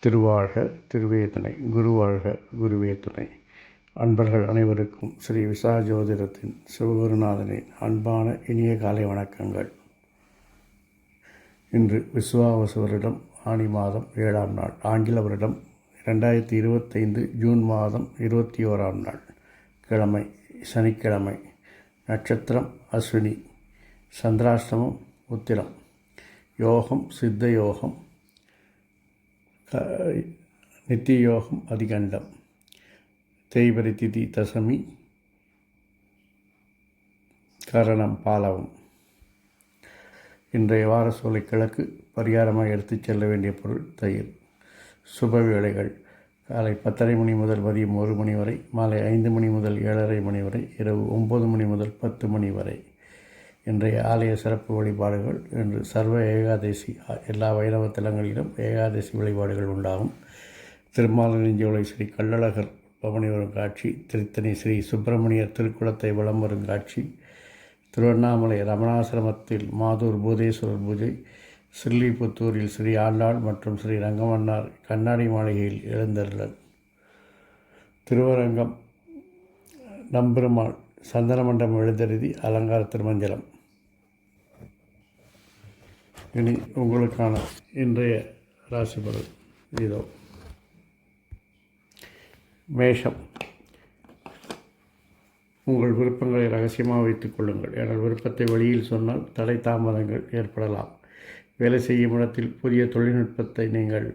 திருவாழ்க திருவே துணை, குருவாழ்க குருவே துணை. அன்பர்கள் அனைவருக்கும் ஸ்ரீ விசாஜோதிடத்தின் சிவகுருநாதனின் அன்பான இனிய காலை வணக்கங்கள். இன்று விசுவாவசு வருடம் ஆனி மாதம் 7ஆம் நாள், ஆங்கில வருடம் 2025 ஜூன் மாதம் 21ஆம் நாள், கிழமை சனிக்கிழமை. நட்சத்திரம் அஸ்வினி, சந்திராஷ்டமம் உத்திரம், யோகம் சித்த யோகம், நித்திய யோகம் அதிகண்டம், தேய்பிரை திதி தசமி, கரணம் பாலவம். இன்றைய வார சூலை கிழக்கு. பரிகாரமாக எடுத்துச் செல்ல வேண்டிய பொருள் தயிர். சுப வேளைகள் காலை 10:30 மணி முதல் மதியம் 1 மணி வரை, மாலை 5 மணி முதல் 7:30 மணி வரை, இரவு 9 மணி முதல் 10 மணி வரை. இன்றைய ஆலய சிறப்பு வழிபாடுகள். இன்று சர்வ ஏகாதசி. எல்லா வைணவ தலங்களிலும் ஏகாதசி வழிபாடுகள் உண்டாகும். திருமாலிருஞ்சோலை ஸ்ரீ கள்ளழகர் பவனி வரும் காட்சி, திருத்தணி ஸ்ரீ சுப்பிரமணியர் திருக்குளத்தை வலம் வரும் காட்சி, திருவண்ணாமலை ரமணாசிரமத்தில் மாதூர் பூதேஸ்வரர் பூஜை, ஸ்ரீலிபுத்தூரில் ஸ்ரீ ஆண்டாள் மற்றும் ஸ்ரீ ரங்கமன்னார் கண்ணாடி மாளிகையில் எழுந்தருளல், திருவரங்கம் நம்பெருமாள் சந்தன மண்டபம் எழுந்தருதி அலங்கார திருமஞ்சலம். இனி உங்களுக்கான இன்றைய ராசி பலன் இதோ. மேஷம். உங்கள் விருப்பங்களை ரகசியமாக வைத்துக் கொள்ளுங்கள். எனது விருப்பத்தை வழியில் சொன்னால் தடை தாமதங்கள் ஏற்படலாம். வேலை செய்யும் இடத்தில் புதிய தொழில்நுட்பத்தை நீங்கள்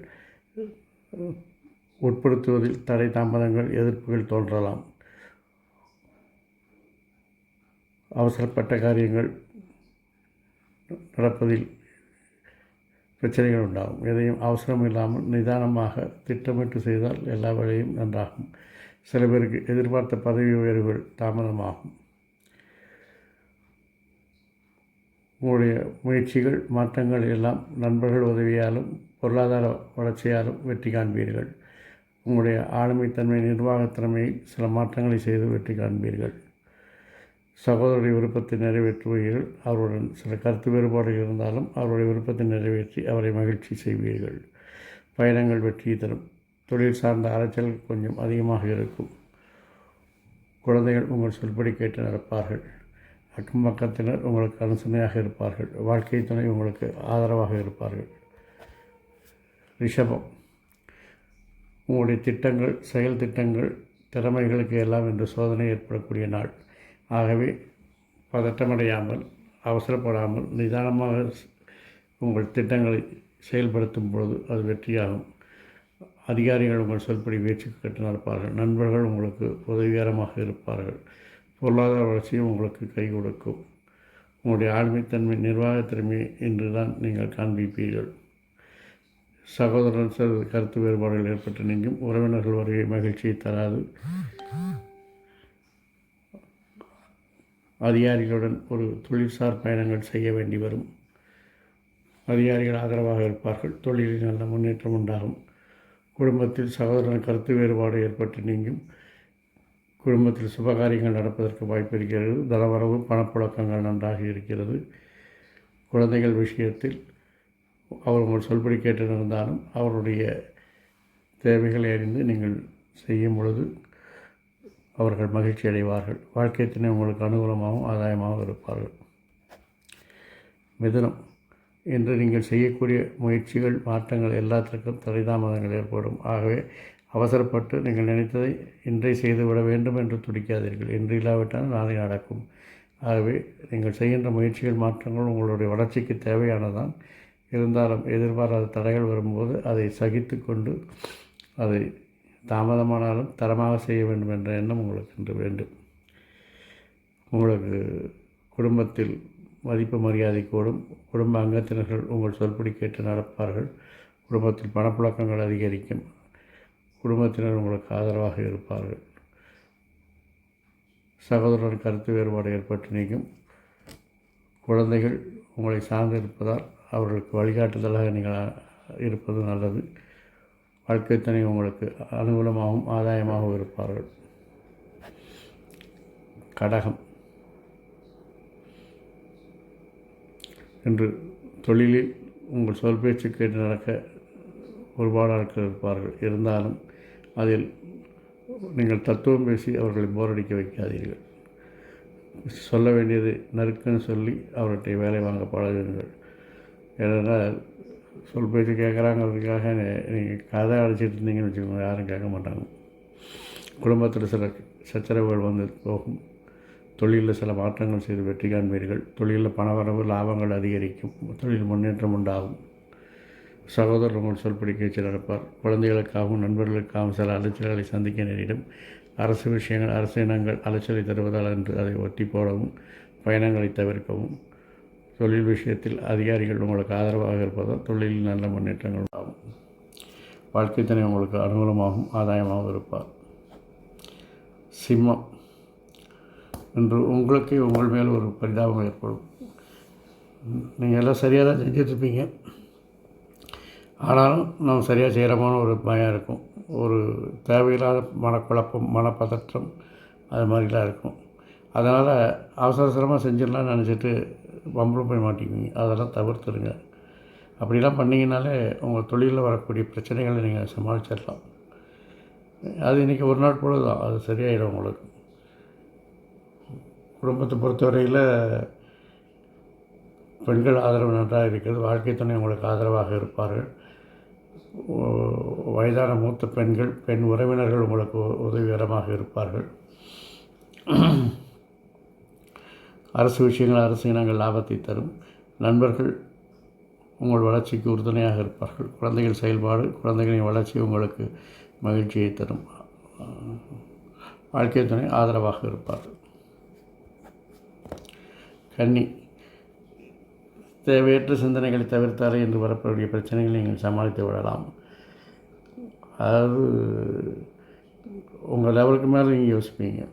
உட்படுத்துவதில் தடை தாமதங்கள் எதிர்ப்புகள் தோன்றலாம். அவசரப்பட்ட காரியங்கள் நடப்பதில் பிரச்சனைகள் உண்டாகும். எதையும் அவசரம் இல்லாமல் நிதானமாக திட்டமிட்டு செய்தால் எல்லா வேலையும் நன்றாகும். சில பேருக்கு எதிர்பார்த்த பதவி உயர்வுகள் தாமதமாகும். உங்களுடைய முயற்சிகள் மாற்றங்கள் எல்லாம் நண்பர்கள் உதவியாலும் பொருளாதார வளர்ச்சியாலும் வெற்றி காண்பீர்கள். உங்களுடைய ஆளுமைத்தன்மை நிர்வாகத்திறமையை சில மாற்றங்களை செய்து வெற்றி காண்பீர்கள். சகோதரருடைய விருப்பத்தை நிறைவேற்றுவீர்கள். அவருடன் சில கருத்து வேறுபாடுகள் இருந்தாலும் அவருடைய விருப்பத்தை நிறைவேற்றி அவரை மகிழ்ச்சி செய்வீர்கள். பயணங்கள் வெற்றி தரும். தொழில் சார்ந்த அலைச்சல்கள் கொஞ்சம் அதிகமாக இருக்கும். குழந்தைகள் உங்கள் சொல்படி கேட்டு நடப்பார்கள். அக்கம் பக்கத்தினர் உங்களுக்கு அனுசரணையாக இருப்பார்கள். வாழ்க்கை துணை உங்களுக்கு ஆதரவாக இருப்பார்கள். ரிஷபம். உங்களுடைய திட்டங்கள், செயல் திட்டங்கள், திறமைகளுக்கு எல்லாம் இன்று சோதனை ஏற்படக்கூடிய நாள். ஆகவே பதட்டமடையாமல், அவசரப்படாமல் நிதானமாக உங்கள் திட்டங்களை செயல்படுத்தும் பொழுது அது வெற்றியாகும். அதிகாரிகள் உங்கள் சொல்படி முயற்சி கேட்டு நடப்பார்கள். நண்பர்கள் உங்களுக்கு உதவிகரமாக இருப்பார்கள். பொருளாதார வளர்ச்சியும் உங்களுக்கு கை கொடுக்கும். உங்களுடைய ஆளுமைத்தன்மை நிர்வாகத்திறமையை இன்று தான் நீங்கள் காண்பிப்பீர்கள். சகோதரன் சில கருத்து வேறுபாடுகள் ஏற்பட்டு நீங்கும். உறவினர்கள் வருகை மகிழ்ச்சியை தராது. அதிகாரிகளுடன் ஒரு தொழில்சார் பயணங்கள் செய்ய வேண்டி வரும். அதிகாரிகள் ஆதரவாக இருப்பார்கள். தொழிலில் நல்ல முன்னேற்றம் உண்டாகும். குடும்பத்தில் சகோதரன் கருத்து வேறுபாடு ஏற்பட்டு நீங்கும். குடும்பத்தில் சுபகாரியங்கள் நடப்பதற்கு வாய்ப்பு இருக்கிறது. தனவரவு பணப்புழக்கங்கள் நன்றாக இருக்கிறது. குழந்தைகள் விஷயத்தில் அவர் உங்கள் சொல்படி கேட்டு நடந்தாலும் அவருடைய தேவைகளை அறிந்து நீங்கள் செய்யும் பொழுது அவர்கள் மகிழ்ச்சி அடைவார்கள். வாழ்க்கை துணை உங்களுக்கு அனுகூலமாகவும் ஆதாயமாகவும் இருப்பார்கள். மிதுனம். இன்று நீங்கள் செய்யக்கூடிய முயற்சிகள், மாற்றங்கள் எல்லாத்திற்கும் தடைதாமதங்கள் ஏற்படும். ஆகவே அவசரப்பட்டு நீங்கள் நினைத்ததை இன்றை செய்துவிட வேண்டும் என்று துடிக்காதீர்கள். இன்று இல்லாவிட்டால் நாளை நடக்கும். ஆகவே நீங்கள் செய்கின்ற முயற்சிகள், மாற்றங்கள் உங்களுடைய வளர்ச்சிக்கு தேவையானதான். இருந்தாலும் எதிர்பாராத தடைகள் வரும்போது அதை சகித்து கொண்டு அதை தாமதமானாலும் தரமாக செய்ய வேண்டும் என்ற எண்ணம் உங்களுக்கு இன்று வேண்டும். உங்களுக்கு குடும்பத்தில் மதிப்பு மரியாதை கூடும். குடும்ப அங்கத்தினர்கள் உங்கள் சொல்படி கேட்டு நடப்பார்கள். குடும்பத்தில் பணப்புழக்கங்கள் அதிகரிக்கும். குடும்பத்தினர் உங்களுக்கு ஆதரவாக இருப்பார்கள். சகோதரர் கருத்து வேறுபாடு ஏற்பட்டு நீங்கும். குழந்தைகள் உங்களை சார்ந்து இருப்பதால் அவர்களுக்கு வழிகாட்டுதலாக நீங்கள் இருப்பது நல்லது. வாழ்க்கை துணை உங்களுக்கு அனுகூலமாகவும் ஆதாயமாகவும் இருப்பார்கள். கடகம். இன்று தொழிலில் உங்கள் சொல் பேச்சு கேட்டு நடக்க ஒருபாடு ஆட்கள் இருப்பார்கள். இருந்தாலும் அதில் நீங்கள் தத்துவம் பேசி அவர்களை போரடிக்க வைக்காதீர்கள். சொல்ல வேண்டியது நறுக்குன்னு சொல்லி அவர்கிட்ட வேலை வாங்க பழகுங்கள். ஏனென்றால் சொல் பேச்சு கேட்குறாங்கிறதுக்காக நீங்கள் கதை அடிச்சிட்டு இருந்தீங்கன்னு வச்சுக்கோங்க, யாரும் கேட்க மாட்டாங்க. குடும்பத்தில் சில சச்சரவுகள் வந்து போகும். தொழிலில் சில மாற்றங்கள் செய்து வெற்றி காண்பீர்கள். தொழிலில் பணவரவு லாபங்கள் அதிகரிக்கும். தொழில் முன்னேற்றம் உண்டாகும். சகோதரர் உங்கள் சொல்படி பேச்சு நடப்பார். குழந்தைகளுக்காகவும் நண்பர்களுக்காகவும் சில அலைச்சல்களை சந்திக்க நேரிடும். அரசு விஷயங்கள் அரசு இனங்கள் அலைச்சலை தருவதால் என்று அதை ஒட்டி போடவும் பயணங்களை தவிர்க்கவும். தொழில் விஷயத்தில் அதிகாரிகள் உங்களுக்கு ஆதரவாக இருப்பதால் தொழிலில் நல்ல முன்னேற்றங்கள் உண்டாகும். வாழ்க்கை துணை உங்களுக்கு அனுகூலமாகவும் ஆதாயமாகவும் இருப்பார். சிம்மம், இன்று உங்களுக்கே உங்கள் மேல் ஒரு பரிதாபம் ஏற்படும். நீங்கள் எல்லாம் சரியாக தான் செஞ்சிட்ருப்பீங்க. ஆனாலும் நம்ம சரியாக செய்கிறோமான ஒரு பயம் இருக்கும். ஒரு தேவையில்லாத மனக்குழப்பம், மனப்பதற்றம், அது மாதிரிலாம் இருக்கும். அதனால் அவசரமாக செஞ்சிடலாம்னு நினச்சிட்டு வம்பில் போய் மாட்டிக்குவீங்க. அதெல்லாம் தவிர்த்துடுங்க. அப்படிலாம் பண்ணிங்கனாலே உங்கள் தொழிலில் வரக்கூடிய பிரச்சனைகளை நீங்கள் சமாளிச்சிடலாம். அது இன்றைக்கி ஒரு நாள் பொழுது தான், அது சரியாயிடும் உங்களுக்கு. குடும்பத்தை பொறுத்தவரையில் பெண்கள் ஆதரவு நன்றாக இருக்கிறது. வாழ்க்கை துணை உங்களுக்கு ஆதரவாக இருப்பார்கள். வயதான மூத்த பெண்கள், பெண் உறவினர்கள் உங்களுக்கு உதவிகரமாக இருப்பார்கள். அரசு விஷயங்கள் அரசு இனங்கள் லாபத்தை தரும். நண்பர்கள் உங்கள் வளர்ச்சிக்கு உறுதுணையாக இருப்பார்கள். குழந்தைகள் செயல்பாடு, குழந்தைகளின் வளர்ச்சி உங்களுக்கு மகிழ்ச்சியை தரும். வாழ்க்கை துணை ஆதரவாக இருப்பார்கள். கன்னி, தேவையற்ற சிந்தனைகளை தவிர்த்தாலே என்று வரக்கூடிய பிரச்சனைகளை நீங்கள் சமாளித்து விடலாம். அதாவது உங்கள் லெவலுக்கு மேலே நீங்கள் யோசிப்பீங்க.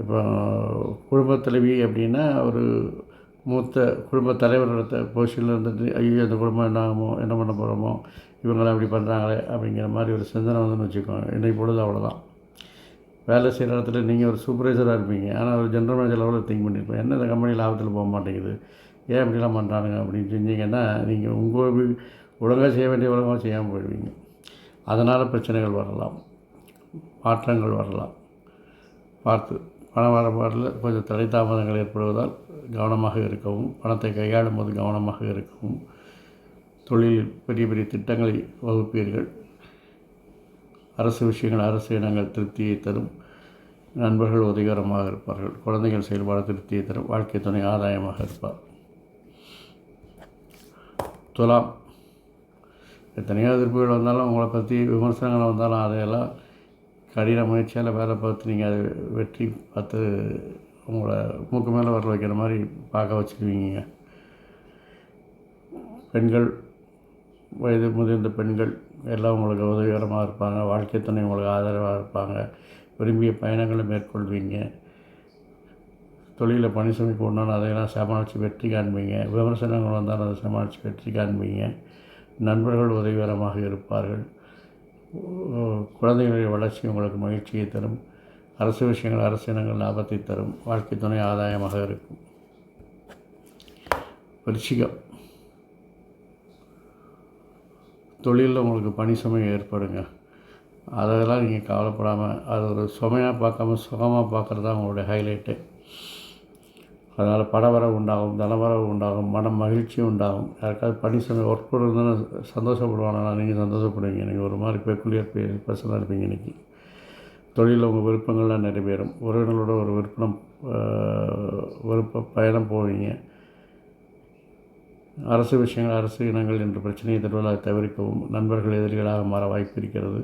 இப்போ குடும்பத் தலைவி அப்படின்னா ஒரு மூத்த குடும்பத் தலைவரோட பொசிஷனில் இருந்துட்டு ஐயோ அந்த குடும்பம் என்ன ஆகுமோ, என்ன பண்ண போகிறோமோ, இவங்களாம் இப்படி பண்ணுறாங்களே அப்படிங்கிற மாதிரி ஒரு சிந்தனை வந்துன்னு வச்சுக்கோங்க. இன்றைக்கு பொழுது அவ்வளோதான். வேலை செய்கிற இடத்துல நீங்கள் ஒரு சூப்பர்வைசராக இருப்பீங்க, ஆனால் ஒரு ஜென்ரல் மேனேஜர் லெவலில் திங்க் பண்ணியிருப்பேன். என்ன இந்த கம்பெனி லாபத்தில் போக மாட்டேங்குது, ஏன் இப்படிலாம் பண்ணுறானுங்க அப்படின்னு செஞ்சிங்கன்னா நீங்கள் உங்கள் ஒழுங்காக செய்ய வேண்டிய ஒழுங்காக செய்யாமல் போயிடுவீங்க. அதனால் பிரச்சனைகள் வரலாம், மாற்றங்கள் வரலாம். பார்த்து பண வரப்பாடில் கொஞ்சம் தடை தாமதங்கள் ஏற்படுவதால் கவனமாக இருக்கவும், பணத்தை கையாளும் போது கவனமாக இருக்கவும். தொழிலில் பெரிய பெரிய திட்டங்களை வகுப்பீர்கள். அரசு விஷயங்கள் அரசு இனங்கள் திருப்தியை தரும். நண்பர்கள் உதவிகரமாக இருப்பார்கள். குழந்தைகள் செயல்பாடு திருப்தியை தரும். வாழ்க்கை துணை ஆதாயமாக இருப்பார். துலாம், எத்தனையோ எதிர்ப்புகள் வந்தாலும் உங்களை பற்றி விமர்சனங்கள் வந்தாலும் அதையெல்லாம் கடின முயற்சியால் வேலை பார்த்து நீங்கள் அதை வெற்றி பார்த்து உங்களை மூக்கு மேலே வர வைக்கிற மாதிரி பார்க்க வச்சுக்குவீங்க. பெண்கள், வயது முதிர்ந்த பெண்கள் எல்லாம் உங்களுக்கு உதவிகரமாக இருப்பாங்க. வாழ்க்கை துணை உங்களுக்கு ஆதரவாக இருப்பாங்க. விரும்பிய பயணங்களை மேற்கொள்வீங்க. தொழிலில் பணி சுமைக்கு ஒன்றாலும் அதையெல்லாம் சமாளித்து வெற்றி காண்பீங்க. விமர்சனங்கள் வந்தாலும் அதை சமாளித்து வெற்றி காண்பீங்க. நண்பர்கள் உதவிகரமாக இருப்பார்கள். குழந்தைகளுடைய வளர்ச்சி உங்களுக்கு மகிழ்ச்சியை தரும். அரசு விஷயங்கள் அரசு இனங்கள் லாபத்தை தரும். வாழ்க்கை துணை ஆதாயமாக இருக்கும். விருச்சிகம், தொழிலில் உங்களுக்கு பணி சுமை ஏற்படுங்க. அதெல்லாம் நீங்கள் கவலைப்படாமல் அது ஒரு சுமையாக பார்க்காம சுகமாக பார்க்குறது தான் உங்களுடைய ஹைலைட்டு. அதனால் பணவரவு உண்டாகும், தனவரவு உண்டாகும், மனம் மகிழ்ச்சி உண்டாகும். யாருக்காவது பணி சுமை ஒர்க் பண்ணுறதுன்னு சந்தோஷப்படுவானா? நீங்கள் சந்தோஷப்படுவீங்க. நீங்கள் ஒரு மாதிரி பெக்குலியர் பர்சனாக இருப்பீங்க. இன்றைக்கி தொழிலில் உங்கள் விருப்பங்கள்லாம் நிறைவேறும். உறவினர்களோட ஒரு பயணம் போவீங்க. அரசு விஷயங்கள் அரசு இனங்கள் என்ற பிரச்சனையை தருவதாக தவிர்க்கவும். நண்பர்கள் எதிரிகளாக மாற வாய்ப்பு இருக்கிறது.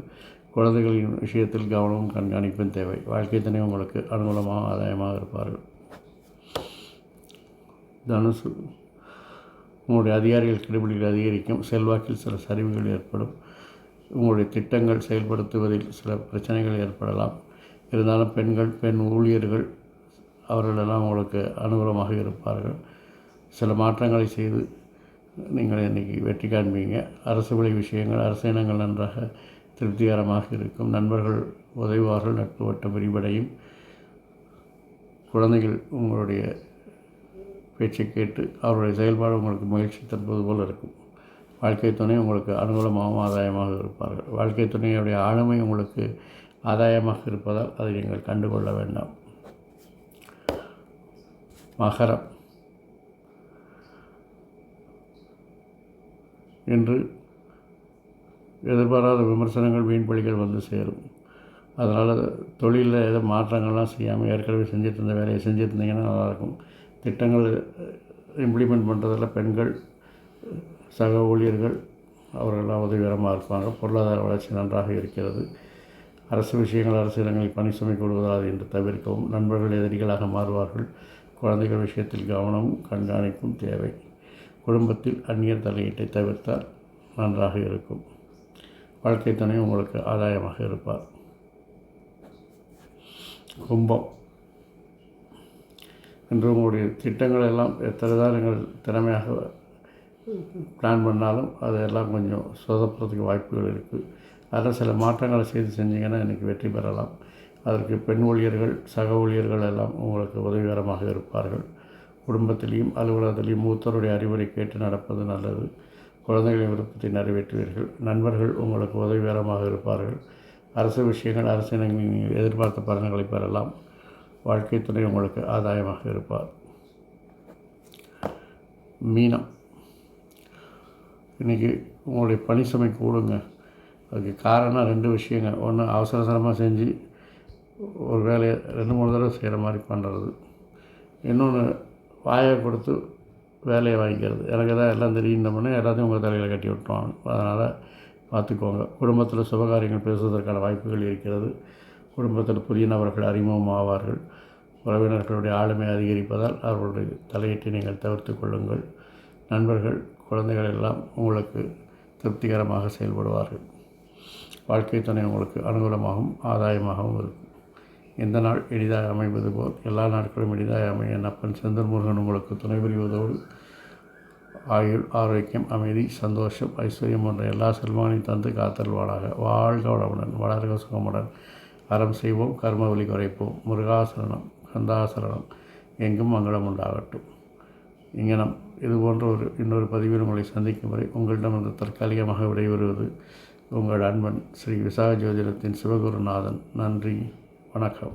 குழந்தைகளின் விஷயத்தில் கவனமும் கண்காணிப்பும் தேவை. வாழ்க்கை துணை உங்களுக்கு அனுகூலமாக ஆதாயமாக இருப்பார்கள். தனுசு, உங்களுடைய அதிகாரிகள் கெடுபிடிகள் அதிகரிக்கும். செல்வாக்கில் சில சரிவுகள் ஏற்படும். உங்களுடைய திட்டங்கள் செயல்படுத்துவதில் சில பிரச்சனைகள் ஏற்படலாம். இருந்தாலும் பெண் ஊழியர்கள் அவர்களெல்லாம் உங்களுக்கு அனுகூலமாக இருப்பார்கள். சில மாற்றங்களை செய்து நீங்கள் இன்றைக்கி வெற்றி காண்பீங்க. அரசு வழி விஷயங்கள் அரசு இனங்கள் நன்றாக திருப்திகரமாக இருக்கும். நண்பர்கள் உதவுவார்கள். நட்பு வட்டம் விரிவடையும். குழந்தைகள் உங்களுடைய பேச்சை கேட்டு அவருடைய செயல்பாடு உங்களுக்கு மகிழ்ச்சி தருவது போல் இருக்கும். வாழ்க்கை துணை உங்களுக்கு அனுகூலமாகவும் ஆதாயமாக இருப்பார்கள். வாழ்க்கை துணையுடைய ஆளுமை உங்களுக்கு ஆதாயமாக இருப்பதால் அதை நீங்கள் கண்டுகொள்ள வேண்டாம். மகரம், இன்று எதிர்பாராத விமர்சனங்கள், வீண்பலிகள் வந்து சேரும். அதனால் தொழிலில் ஏதோ மாற்றங்கள்லாம் செய்யாமல் ஏற்கனவே செஞ்சுட்டு இருந்த வேலையை செஞ்சுருந்தீங்கன்னா நல்லாயிருக்கும். திட்டங்கள் இம்ப்ளிமெண்ட் பண்ணுறதில் பெண்கள் சக ஊழியர்கள் அவர்களெல்லாம் உதவிகரமாக இருப்பாங்க. பொருளாதார வளர்ச்சி நன்றாக இருக்கிறது. அரசு விஷயங்கள், அரசு இடங்களில் பணி சுமை கூடுவதால் என்று தவிர்க்கவும். நண்பர்கள் எதிரிகளாக மாறுவார்கள். குழந்தைகள் விஷயத்தில் கவனமும் கண்காணிப்பும் தேவை. குடும்பத்தில் அந்நியர் தலையீட்டை தவிர்த்தால் நன்றாக இருக்கும். வாழ்க்கை துணை உங்களுக்கு ஆதாயமாக இருப்பார். கும்பம், இன்று உங்களுடைய திட்டங்கள் எல்லாம் எத்தனை தான் நீங்கள் திறமையாக பிளான் பண்ணாலும் அதெல்லாம் கொஞ்சம் சொதப்புறதுக்கு வாய்ப்புகள் இருக்குது. அதில் சில மாற்றங்களை செஞ்சிங்கன்னா இன்றைக்கி வெற்றி பெறலாம். அதற்கு பெண் ஊழியர்கள், சக ஊழியர்கள் எல்லாம் உங்களுக்கு உதவிகரமாக இருப்பார்கள். குடும்பத்திலையும் அலுவலகத்திலையும் மூத்தருடைய அறிவுரை கேட்டு நடப்பது நல்லது. குழந்தைகளின் விருப்பத்தை நிறைவேற்றுவீர்கள். நண்பர்கள் உங்களுக்கு உதவிகரமாக இருப்பார்கள். அரசு விஷயங்கள், அரசியலில் எதிர்பார்த்த பலன்களை பெறலாம். வாழ்க்கை துணை உங்களுக்கு ஆதாயமாக இருப்பார். மீனம், இன்றைக்கி உங்களுடைய பணி சுமை கூடுங்க. அதுக்கு காரணம் 2 விஷயங்க. ஒன்று, அவசரமாக செஞ்சு ஒரு வேலையை 2-3 தடவை செய்கிற மாதிரி பண்ணுறது. இன்னொன்று, வாயை கொடுத்து வேலையை வாங்கிக்கிறது. எனக்கு தான் எல்லாம் தெரியும்னு எல்லாத்தையும் உங்கள் தலையில் கட்டி விட்டுருவாங்க. அதனால் பார்த்துக்கோங்க. குடும்பத்தில் சுபகாரியங்கள் பேசுவதற்கான வாய்ப்புகள் இருக்கிறது. குடும்பத்தில் புதிய நபர்கள் அறிமுகம் ஆவார்கள். உறவினர்களுடைய ஆளுமை அதிகரிப்பதால் அவர்களுடைய தலையீட்டை நீங்கள் தவிர்த்து கொள்ளுங்கள். நண்பர்கள், குழந்தைகள் எல்லாம் உங்களுக்கு திருப்திகரமாக செயல்படுவார்கள். வாழ்க்கை துணை உங்களுக்கு அனுகூலமாகவும் ஆதாயமாகவும் இருக்கும். இந்த நாள் எளிதாக அமைவது போல் எல்லா நாட்களும் எளிதாக அமைய அப்பன் செந்தூர் முருகன் உங்களுக்கு துணை புரிவதோடு ஆயுள், ஆரோக்கியம், அமைதி, சந்தோஷம், ஐஸ்வர்யம் போன்ற எல்லா செல்வங்களையும் தந்து காத்தல்வாளாக. வாழ்க வளமுடன், வளர்க சுகமுடன். அறம் செய்வோம், கர்ம வலி குறைப்போம். முருகாசரணம், கந்தாசரணம், எங்கும் மங்களம் உண்டாகட்டும். இங்கனம் இதுபோன்ற இன்னொரு பதிவில் உங்களை சந்திக்கும் வரை உங்களிடமிருந்து தற்காலிகமாக விடைபெறுவது உங்கள் அன்பன் ஸ்ரீ விசாக ஜோதிடத்தின் சிவகுருநாதன். நன்றி, வணக்கம்.